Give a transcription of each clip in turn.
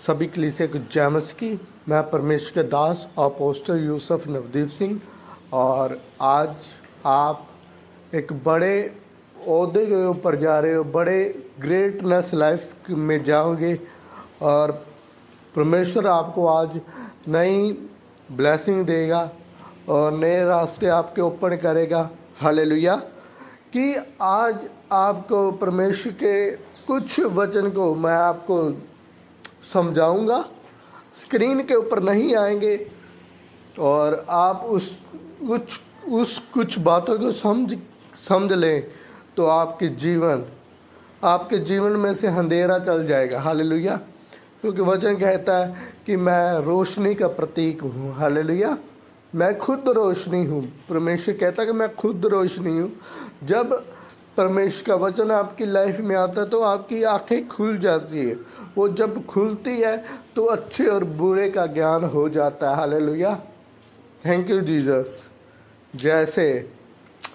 सभी कलीसिया को जय मसीह की। मैं परमेश्वर के दास अपोस्टल यूसुफ नवदीप सिंह, और आज आप एक बड़े ओहदे के ऊपर जा रहे हो, बड़े ग्रेटनेस लाइफ में जाओगे, और परमेश्वर आपको आज नई ब्लेसिंग देगा और नए रास्ते आपके ओपन करेगा। हालेलुया। कि आज आपको परमेश्वर के कुछ वचन को मैं आपको समझाऊंगा, स्क्रीन के ऊपर नहीं आएंगे, और आप उस कुछ बातों को समझ लें तो आपके जीवन में से अंधेरा चल जाएगा। हालेलुया। क्योंकि वचन कहता है कि मैं रोशनी का प्रतीक हूँ। हालेलुया। मैं खुद रोशनी हूँ। परमेश्वर कहता है कि मैं खुद रोशनी हूँ। जब परमेश्वर का वचन आपकी लाइफ में आता है तो आपकी आंखें खुल जाती है। वो जब खुलती है तो अच्छे और बुरे का ज्ञान हो जाता है। हालेलुया। Thank you Jesus. जैसे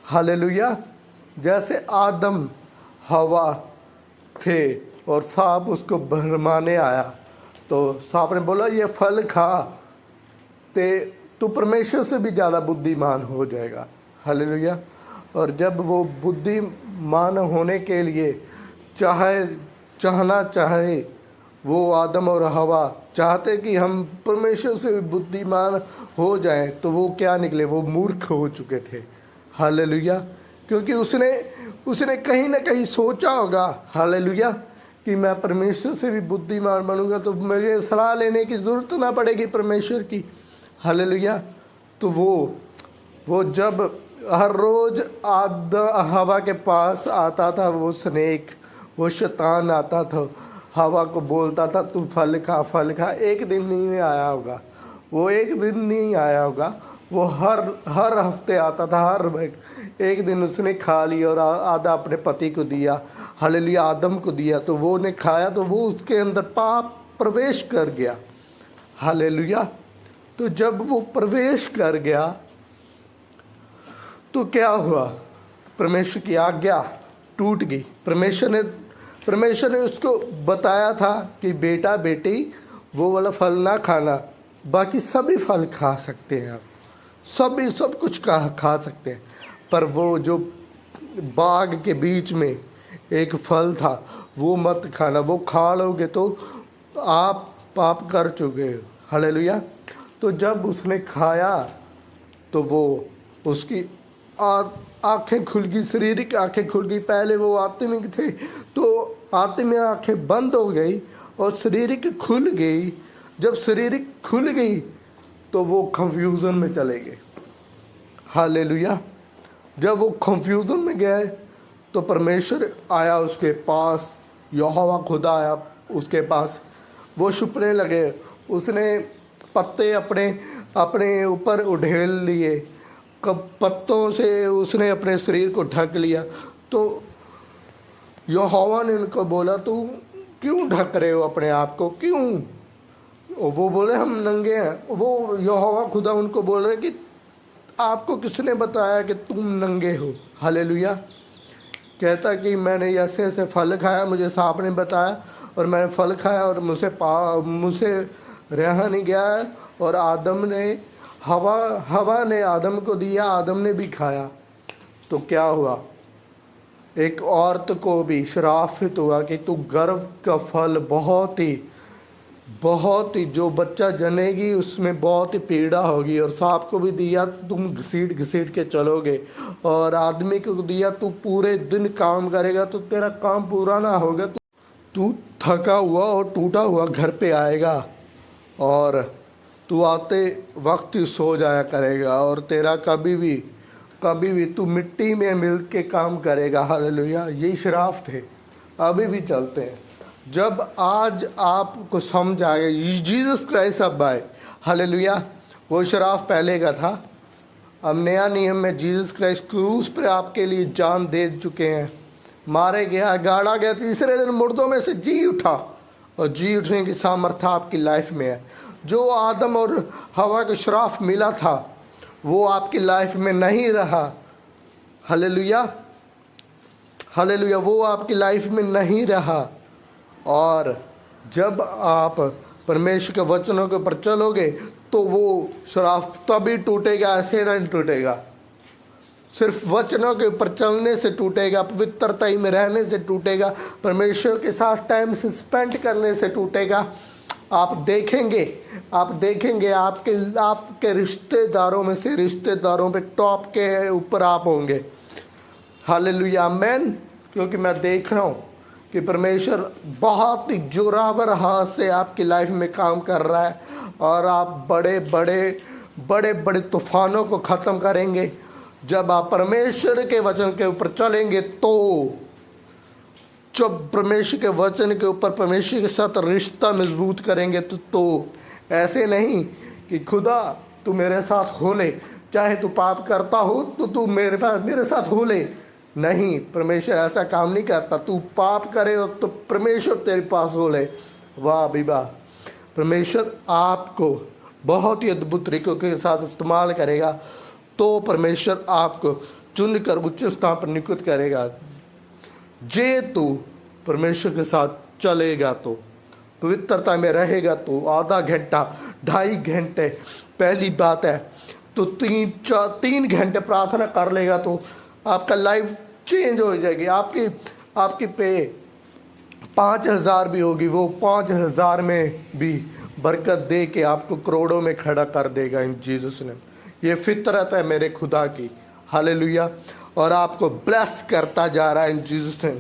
हालेलुया, जैसे आदम हवा थे और सांप उसको भरमाने आया, तो सांप ने बोला ये फल खा ते तू परमेश्वर से भी ज़्यादा बुद्धिमान हो जाएगा। हालेलुया। और जब वो बुद्धिमान होने के लिए चाहना चाहे, वो आदम और हवा चाहते कि हम परमेश्वर से भी बुद्धिमान हो जाएं, तो वो क्या निकले? वो मूर्ख हो चुके थे। हालेलुया। क्योंकि उसने कहीं ना कहीं सोचा होगा, हालेलुया, कि मैं परमेश्वर से भी बुद्धिमान बनूंगा तो मुझे सलाह लेने की ज़रूरत ना पड़ेगी परमेश्वर की। हालेलुया। तो वो जब हर रोज़ हवा के पास आता था, वो स्नेक, वो शैतान आता था, हवा को बोलता था तू फल खा। एक दिन नहीं आया होगा वो हर हफ्ते आता था, एक दिन उसने खा लिया और आधा अपने पति को दिया। हालेलुया। आदम को दिया, तो वो ने खाया तो वो उसके अंदर पाप प्रवेश कर गया। हालेलुया। तो जब वो प्रवेश कर गया तो क्या हुआ? परमेश्वर की आज्ञा टूट गई। परमेश्वर ने उसको बताया था कि बेटा बेटी वो वाला फल ना खाना, बाकी सभी फल खा सकते हैं आप, सब कुछ खा सकते हैं, पर वो जो बाग के बीच में एक फल था वो मत खाना। वो खा लोगे तो आप पाप कर चुके हो। हालेलुया। तो जब उसने खाया तो वो उसकी आँखें खुल गई, शारीरिक आँखें खुल गई। पहले वो आत्मिक थे तो आत्मिक आँखें बंद हो गई और शारीरिक खुल गई। जब शारीरिक खुल गई तो वो कंफ्यूजन में चले गए। हालेलुया। जब वो कंफ्यूजन में गए तो परमेश्वर आया उसके पास, यहोवा खुदा आया उसके पास। वो छुपने लगे, उसने पत्ते अपने ऊपर उड़ेल लिए, पत्तों से उसने अपने शरीर को ढक लिया। तो यहोवा ने उनको बोला तू क्यों ढक रहे हो अपने आप को, क्यों? वो बोले हम नंगे हैं। वो यहोवा खुदा उनको बोल रहे कि आपको किसने बताया कि तुम नंगे हो? हालेलुया। कहता कि मैंने ऐसे फल खाया, मुझे सांप ने बताया और मैंने फल खाया और मुझसे रहा नहीं गया। और हवा ने आदम को दिया, आदम ने भी खाया। तो क्या हुआ? एक औरत को भी श्रापित हुआ कि तू गर्भ का फल बहुत ही जो बच्चा जनेगी उसमें बहुत ही पीड़ा होगी। और सांप को भी दिया तुम घसीट के चलोगे, और आदमी को दिया तू पूरे दिन काम करेगा तो तेरा काम पूरा ना होगा, तू थका हुआ और टूटा हुआ घर पे आएगा और तू आते वक्त ही सो जाया करेगा, और तेरा कभी भी तू मिट्टी में मिल के काम करेगा। हालेलुया। यही श्राप थे, अभी भी चलते हैं। जब आज आपको समझ आएगा जीसस क्राइस्ट अब आए। हालेलुया। वो श्राप पहले का था, अब नया नियम में जीसस क्राइस्ट क्रूस पर आपके लिए जान दे चुके हैं, मारे गया, गाड़ा गया, तीसरे दिन मुर्दों में से जी उठा, और जी उठने की सामर्थ्य आपकी लाइफ में है। जो आदम और हवा को श्राप मिला था वो आपकी लाइफ में नहीं रहा। हालेलुया। वो आपकी लाइफ में नहीं रहा। और जब आप परमेश्वर के वचनों के ऊपर चलोगे तो वो श्राप तभी टूटेगा, ऐसे नहीं टूटेगा। सिर्फ वचनों के ऊपर चलने से टूटेगा, पवित्रता में रहने से टूटेगा, परमेश्वर के साथ टाइम स्पेंड करने से टूटेगा। आप देखेंगे आपके रिश्तेदारों में से रिश्तेदारों पे टॉप के ऊपर आप होंगे। हालेलुया, आमेन। क्योंकि मैं देख रहा हूँ कि परमेश्वर बहुत ही जोरावर हाथ से आपकी लाइफ में काम कर रहा है और आप बड़े बड़े तूफानों को ख़त्म करेंगे। जब आप परमेश्वर के वचन के ऊपर चलेंगे तो जब परमेश्वर के वचन के ऊपर परमेश्वर के साथ रिश्ता मजबूत करेंगे तो ऐसे नहीं कि खुदा तू मेरे साथ हो ले, चाहे तू पाप करता हो तो तू मेरे साथ हो ले। नहीं, परमेश्वर ऐसा काम नहीं करता। तू पाप करे तो परमेश्वर तेरे पास हो ले। वाह भी वाह, परमेश्वर आपको बहुत ही अद्भुत तरीकों के साथ इस्तेमाल करेगा तो परमेश्वर आपको चुनकर उच्च स्थान पर नियुक्त करेगा। जे तू परमेश्वर के साथ चलेगा तो, पवित्रता में रहेगा तो, आधा घंटा 2.5 घंटे पहली बात है तो 3 घंटे प्रार्थना कर लेगा तो आपका लाइफ चेंज हो जाएगी। आपकी पे 5,000 भी होगी, वो 5,000 में भी बरकत दे के आपको करोड़ों में खड़ा कर देगा इन जीसस ने। ये फितरत है मेरे खुदा की। हालेलुया। और आपको ब्लेस करता जा रहा है इन जीसस ने।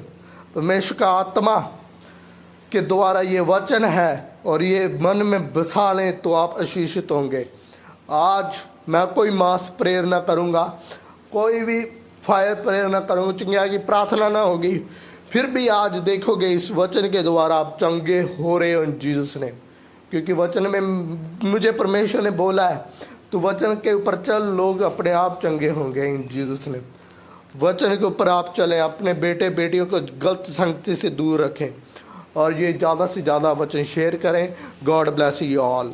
परमेश्वर का आत्मा के द्वारा ये वचन है और ये मन में बसा लें तो आप आशीषित होंगे। आज मैं कोई मास प्रेयर ना करूँगा, कोई भी फायर प्रेयर ना करूँगा, चिंगारी की प्रार्थना ना होगी, फिर भी आज देखोगे इस वचन के द्वारा आप चंगे हो रहे हो इन जीसस ने। क्योंकि वचन में मुझे परमेश्वर ने बोला है तो वचन के ऊपर चल, लोग अपने आप चंगे होंगे इन जीसस ने। वचन के ऊपर आप चलें, अपने बेटे बेटियों को गलत संगति से दूर रखें और ये ज़्यादा से ज़्यादा वचन शेयर करें। God bless you all.